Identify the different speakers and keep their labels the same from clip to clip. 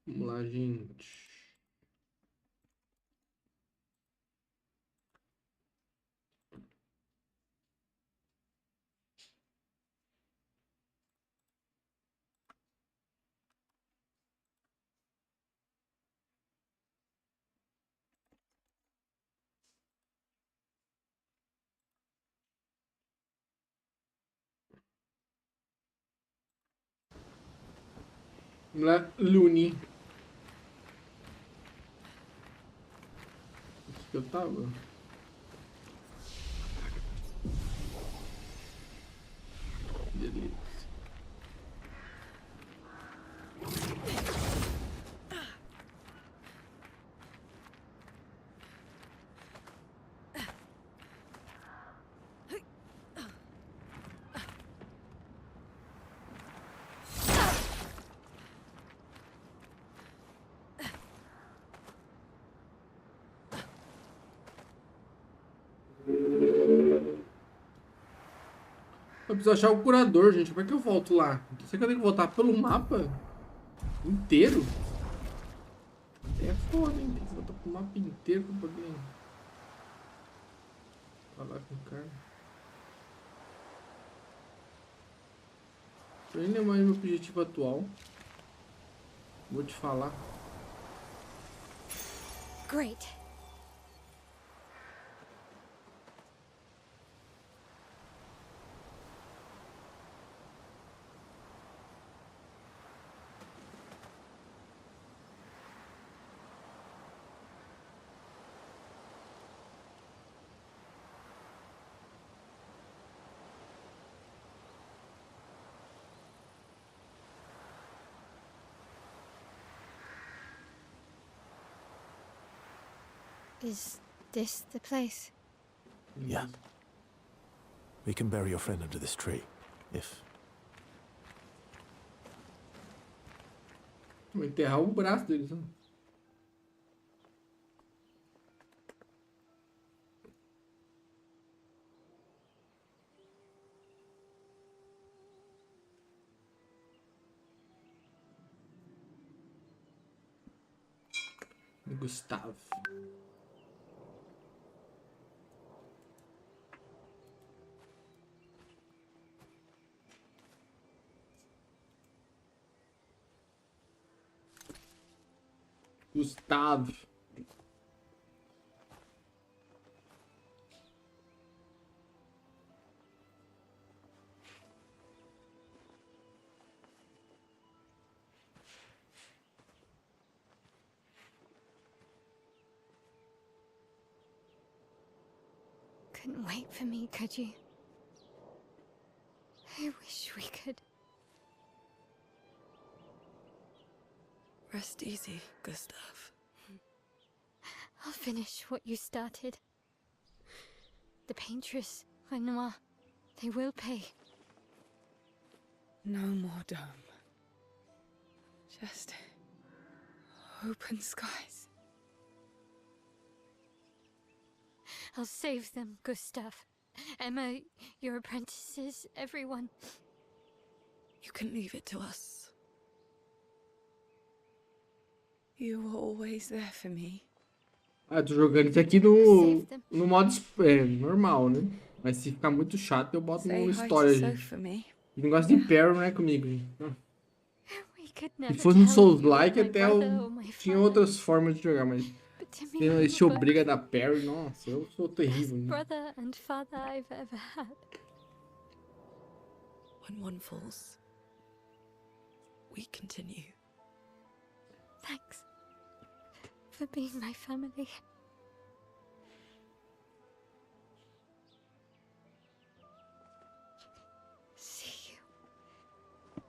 Speaker 1: Vamos lá, gente. Vamos lá, Luni. Onde que eu tava? Beleza. Eu preciso achar o curador, gente. Como é que eu volto lá? Será que eu tenho que voltar pelo mapa inteiro? É foda, hein? Tem que voltar pro mapa inteiro pra poder falar com o cara. Eu nem lembro mais meu objetivo atual. Vou te falar.
Speaker 2: Great. Is this the place?
Speaker 3: Yeah. We can bury your friend under this tree, if...
Speaker 1: Vou enterrar o braço deles, né? Gustave. Gustave.
Speaker 2: Couldn't wait for me, could you? I wish we could.
Speaker 4: Rest easy, Gustave.
Speaker 2: I'll finish what you started. The paintress, Renoir, they will pay.
Speaker 4: No more dome. Just open skies.
Speaker 2: I'll save them, Gustave. Emma, your apprentices, everyone.
Speaker 4: You can leave it to us. You were always there for me.
Speaker 1: Ah, tô jogando isso aqui no modo normal, né? Mas se ficar muito chato, eu boto
Speaker 4: Say
Speaker 1: no
Speaker 4: hi to
Speaker 1: história,
Speaker 4: Soph
Speaker 1: gente.
Speaker 4: for me.
Speaker 1: E não gosta de Perry, né, comigo, gente.
Speaker 2: We could
Speaker 1: Se
Speaker 2: never
Speaker 1: fosse no
Speaker 2: tell if you were
Speaker 1: Souls-like,
Speaker 2: my
Speaker 1: até eu
Speaker 2: brother or my
Speaker 1: tinha
Speaker 2: father.
Speaker 1: outras formas de jogar, mas
Speaker 2: But to
Speaker 1: se
Speaker 2: me, you
Speaker 1: se
Speaker 2: were
Speaker 1: obriga a
Speaker 2: both
Speaker 1: dar Perry, nossa, eu sou
Speaker 2: the best
Speaker 1: terrível. Né?
Speaker 2: brother and father I've ever had.
Speaker 4: When one falls, we continue.
Speaker 2: Thanks for being my family. See you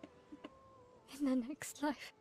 Speaker 2: in the next life.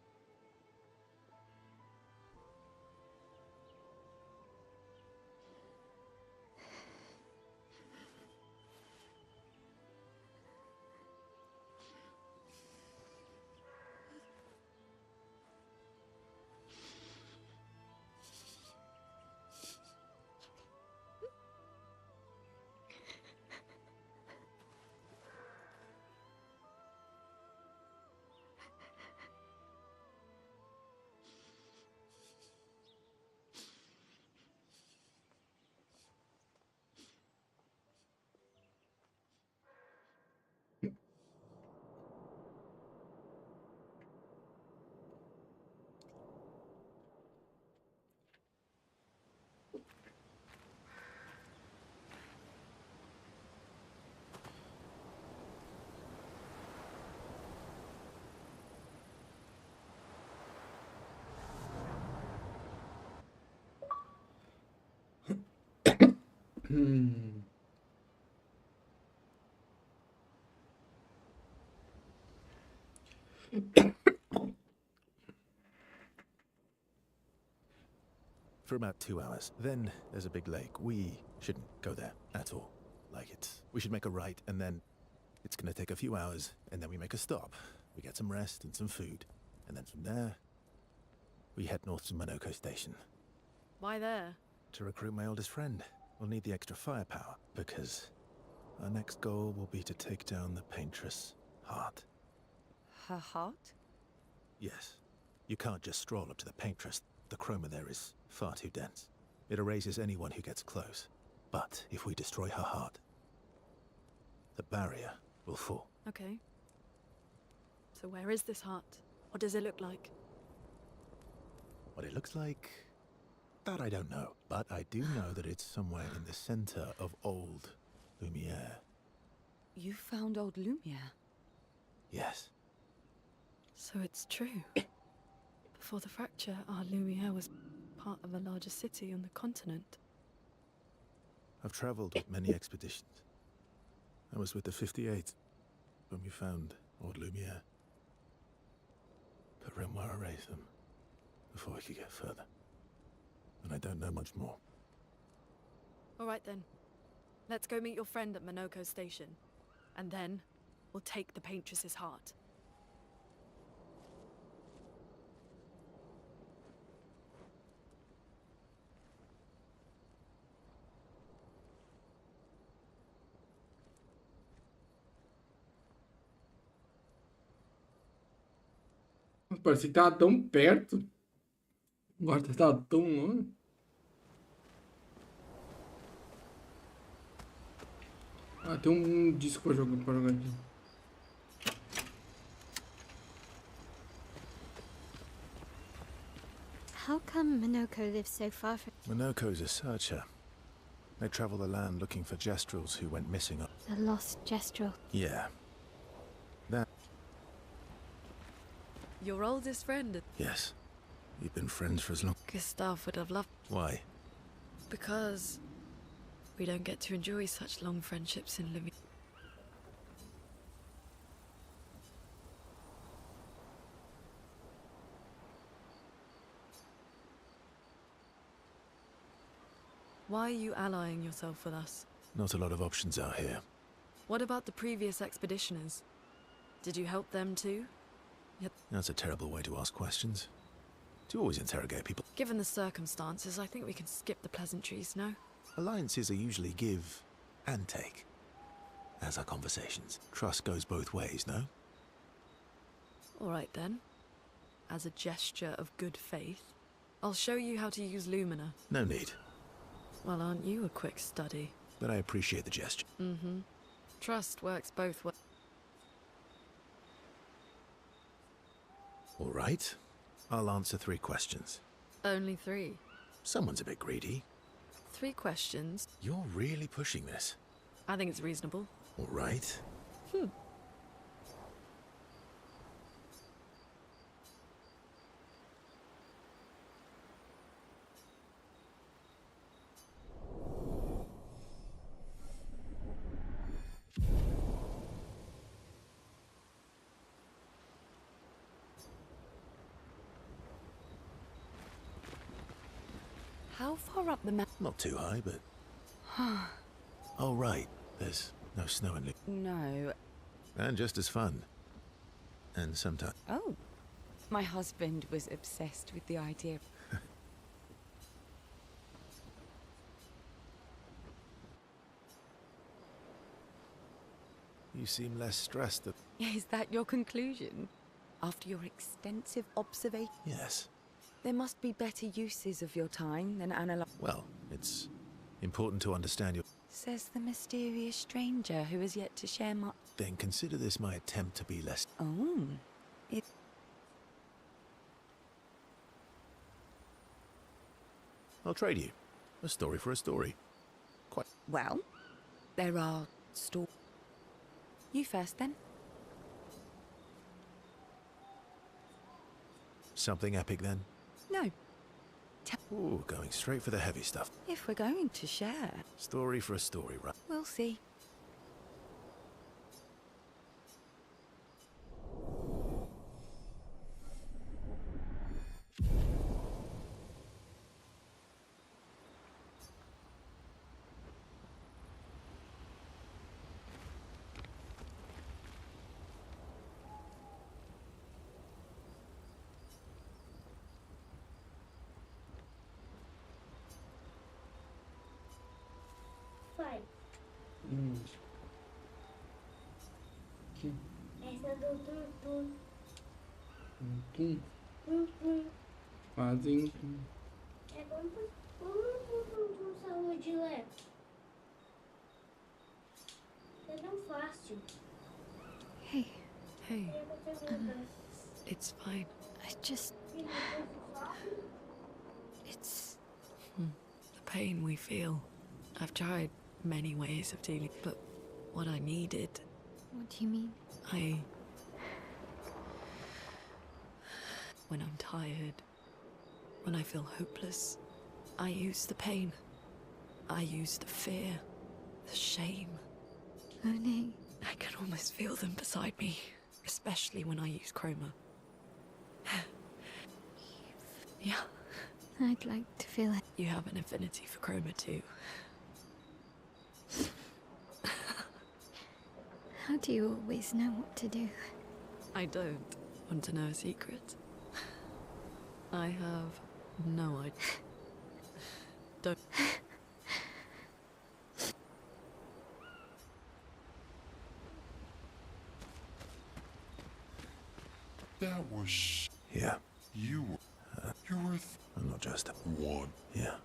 Speaker 3: For about 2 hours. Then there's a big lake. We shouldn't go there at all. We should make a right, and then it's gonna take a few hours, and then we make a stop. We get some rest and some food, and then from there, we head north to Monoko Station.
Speaker 5: Why there?
Speaker 3: To recruit my oldest friend. We'll need the extra firepower, because our next goal will be to take down the paintress Heart.
Speaker 5: Her heart?
Speaker 3: Yes. You can't just stroll up to the paintress. The chroma there is far too dense. It erases anyone who gets close. But if we destroy her heart, the barrier will fall.
Speaker 5: Okay. So where is this heart? What does it look like?
Speaker 3: What it looks like, that I don't know. But I do know that it's somewhere in the center of old Lumiere.
Speaker 5: You found old Lumiere?
Speaker 3: Yes.
Speaker 5: So it's true. Before the fracture, our Lumiere was part of a larger city on the continent.
Speaker 3: I've traveled with many expeditions. I was with the 58th when we found old Lumiere. But Renoir erased them before we could get further. And I don't know much more.
Speaker 5: All right then. Let's go meet your friend at Monoko Station. And then, we'll take the paintress's heart.
Speaker 1: Parecia que tava tão perto. Agora tava tão longe. Ah, tem um disco pra jogar aqui.
Speaker 2: How come Monoko lives so far from
Speaker 3: Monoko's a searcher. They travel the land looking for Gestrels who went missing.
Speaker 2: the lost Gestrel?
Speaker 3: Yeah. That.
Speaker 5: Your oldest friend,
Speaker 3: Yes. We've been friends for as long.
Speaker 5: Gustave, would have loved...
Speaker 3: Why?
Speaker 5: Because we don't get to enjoy such long friendships in Lumiere. Why are you allying yourself with us?
Speaker 3: Not a lot of options out here.
Speaker 5: What about the previous expeditioners? Did you help them too?
Speaker 3: That's a terrible way to ask questions. Do you always interrogate people?
Speaker 5: Given the circumstances, I think we can skip the pleasantries, no?
Speaker 3: Alliances are usually give and take, as are conversations. Trust goes both ways, no?
Speaker 5: All right then. As a gesture of good faith, I'll show you how to use Lumina.
Speaker 3: No need,
Speaker 5: Well, aren't you a quick study?
Speaker 3: but I appreciate the gesture.
Speaker 5: Mm-hmm. Trust works both ways.
Speaker 3: All right. I'll answer 3 questions.
Speaker 5: Only 3.
Speaker 3: Someone's a bit greedy.
Speaker 5: 3 questions.
Speaker 3: You're really pushing this.
Speaker 5: I think it's reasonable.
Speaker 3: All right.
Speaker 5: How far up the map?
Speaker 3: Not too high, but... Oh, right. There's no snow in it.
Speaker 6: No.
Speaker 3: And just as fun. And sometimes...
Speaker 6: Oh. My husband was obsessed with the idea.
Speaker 3: You seem less stressed.
Speaker 6: Is that your conclusion? After your extensive observation?
Speaker 3: Yes.
Speaker 6: There must be better uses of your time than analyze.
Speaker 3: Well, it's important to understand your...
Speaker 6: Says the mysterious stranger who has yet to share my...
Speaker 3: Then consider this my attempt to be less...
Speaker 6: Oh. It...
Speaker 3: I'll trade you. A story for a story. Quite...
Speaker 6: Well, there are You first, then.
Speaker 3: Something epic, then?
Speaker 6: No.
Speaker 3: Ooh, going straight for the heavy stuff.
Speaker 6: If we're going to share,
Speaker 3: Story for a story, right?
Speaker 6: we'll see.
Speaker 1: Aqui.
Speaker 7: Essa do tum-tum.
Speaker 1: Tum.
Speaker 7: Tum-tum.
Speaker 1: Fazem.
Speaker 7: É como tum-tum saúde leve. É tão fácil.
Speaker 2: Hey,
Speaker 4: Hey,
Speaker 7: É pra perguntar.
Speaker 4: it's fine.
Speaker 2: I just.
Speaker 7: Filho, você sofre?
Speaker 2: It's.
Speaker 4: The pain we feel. I've tried many ways of dealing, but what I needed,
Speaker 2: What do you mean?
Speaker 4: when I'm tired, when I feel hopeless, I use the pain. I use the fear, the shame.
Speaker 2: Monet.
Speaker 4: I can almost feel them beside me, especially when I use chroma. Yeah,
Speaker 2: I'd like to feel it.
Speaker 4: you have an affinity for chroma too.
Speaker 2: How do you always know what to do?
Speaker 4: I don't want to know a secret. I have no idea. Don't.
Speaker 8: That was
Speaker 3: Yeah.
Speaker 8: you. You were
Speaker 3: I'm not just.
Speaker 8: one.
Speaker 3: Yeah.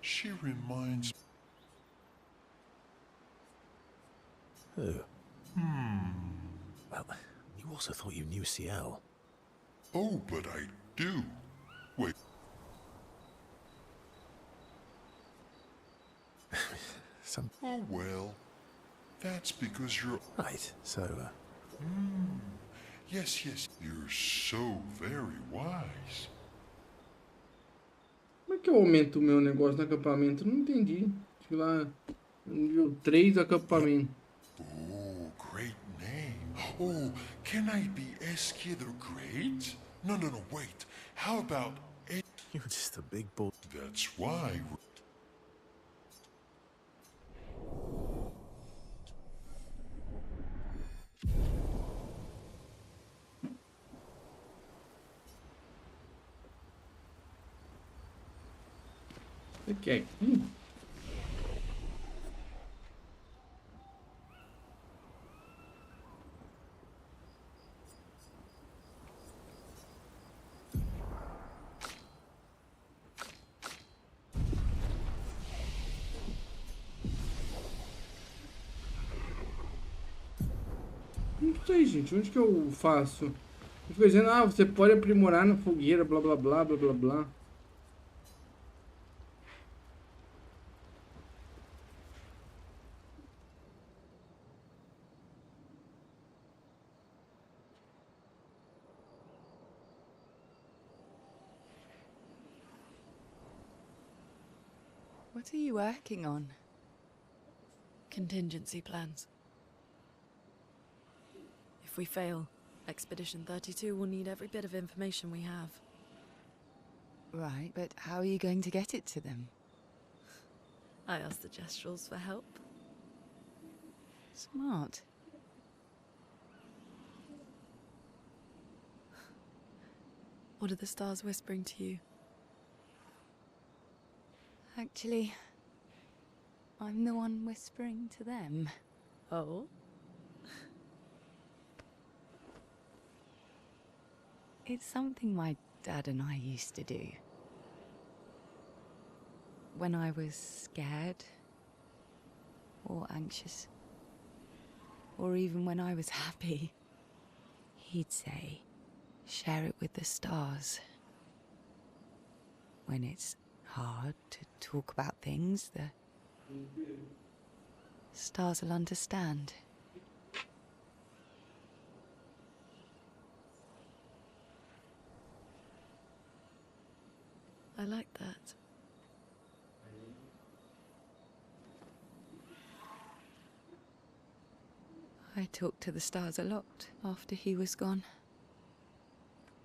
Speaker 8: She reminds.
Speaker 3: Who? Well, you also thought you knew CL.
Speaker 8: Oh, but I do. Wait,
Speaker 3: Some.
Speaker 8: oh well. That's because you're.
Speaker 3: Right, so,
Speaker 8: Yes, yes. You're so very wise.
Speaker 1: Como é que eu aumento o meu negócio no acampamento? Não entendi. Fui lá. Nível 3 acampamento.
Speaker 8: Oh, great name. Oh, can I be Eski the Great? No, no, no, wait. How about.
Speaker 3: you're just a big bull.
Speaker 8: That's why.
Speaker 1: Você quer aqui? Não sei, gente. Onde que eu faço? Fica dizendo, ah, você pode aprimorar na fogueira, blá blá blá blá blá blá.
Speaker 6: What are you working on?
Speaker 4: Contingency plans. If we fail, Expedition 32 will need every bit of information we have.
Speaker 6: Right, but how are you going to get it to them?
Speaker 4: I asked the Gestrals for help.
Speaker 6: Smart.
Speaker 4: What are the stars whispering to you?
Speaker 6: Actually, I'm the one whispering to them.
Speaker 4: Oh?
Speaker 6: It's something my dad and I used to do. When I was scared, or anxious, or even when I was happy, he'd say, share it with the stars. When it's hard to talk about things, the stars will understand.
Speaker 4: I like that.
Speaker 6: I talked to the stars a lot after he was gone.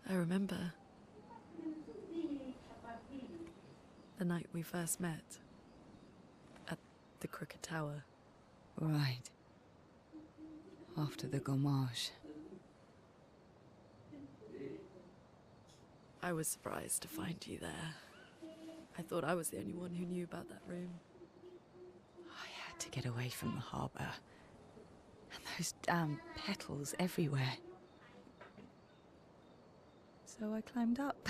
Speaker 4: I remember the night we first met at the Crooked Tower.
Speaker 6: Right. After the gommage.
Speaker 5: I was surprised to find you there. I thought I was the only one who knew about that room.
Speaker 6: I had to get away from the harbour. And those damn petals everywhere. So I climbed up.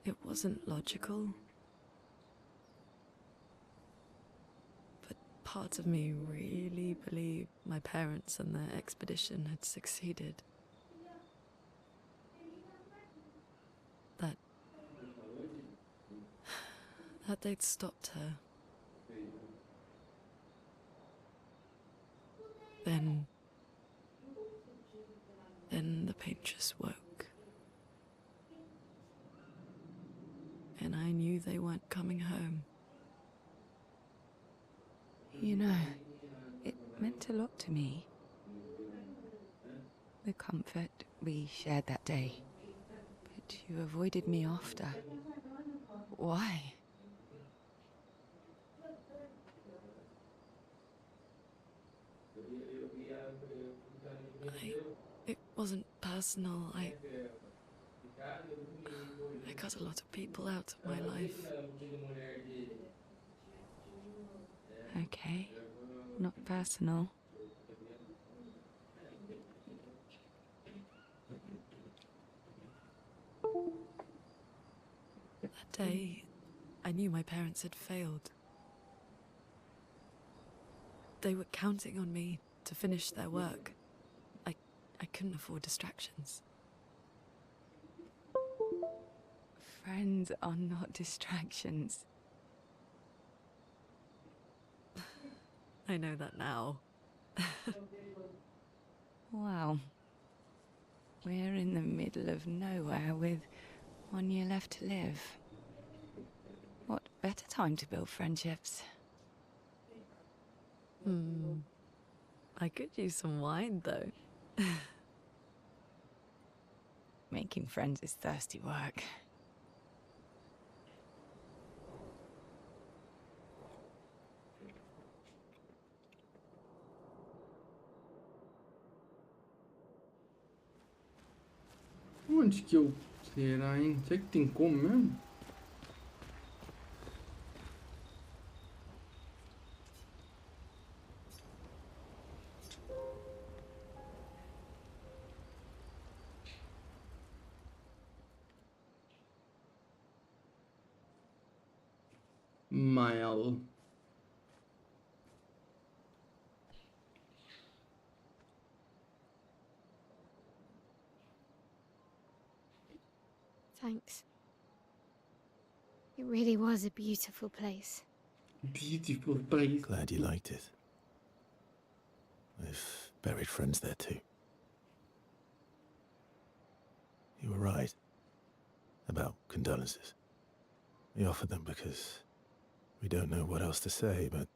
Speaker 5: It wasn't logical. But part of me really believed my parents and their expedition had succeeded. That they'd stopped her. Then the paintress woke. And I knew they weren't coming home.
Speaker 6: You know, it meant a lot to me. The comfort we shared that day. But you avoided me after. Why?
Speaker 5: It wasn't personal. I cut a lot of people out of my life.
Speaker 6: Okay, not personal.
Speaker 5: That day, I knew my parents had failed. They were counting on me to finish their work. I couldn't afford distractions.
Speaker 6: Friends are not distractions.
Speaker 5: I know that now.
Speaker 6: Wow. We're in the middle of nowhere with 1 year left to live. What better time to build friendships?
Speaker 5: I could use some wine, though.
Speaker 6: Making friends is thirsty work.
Speaker 1: Onde que eu... Será, hein? Será que tem como mesmo? Mile.
Speaker 2: Thanks. It really was a beautiful place.
Speaker 1: Beautiful place.
Speaker 3: Glad you liked it. I've buried friends there too. You were right about condolences. We offered them because we don't know what else to say, but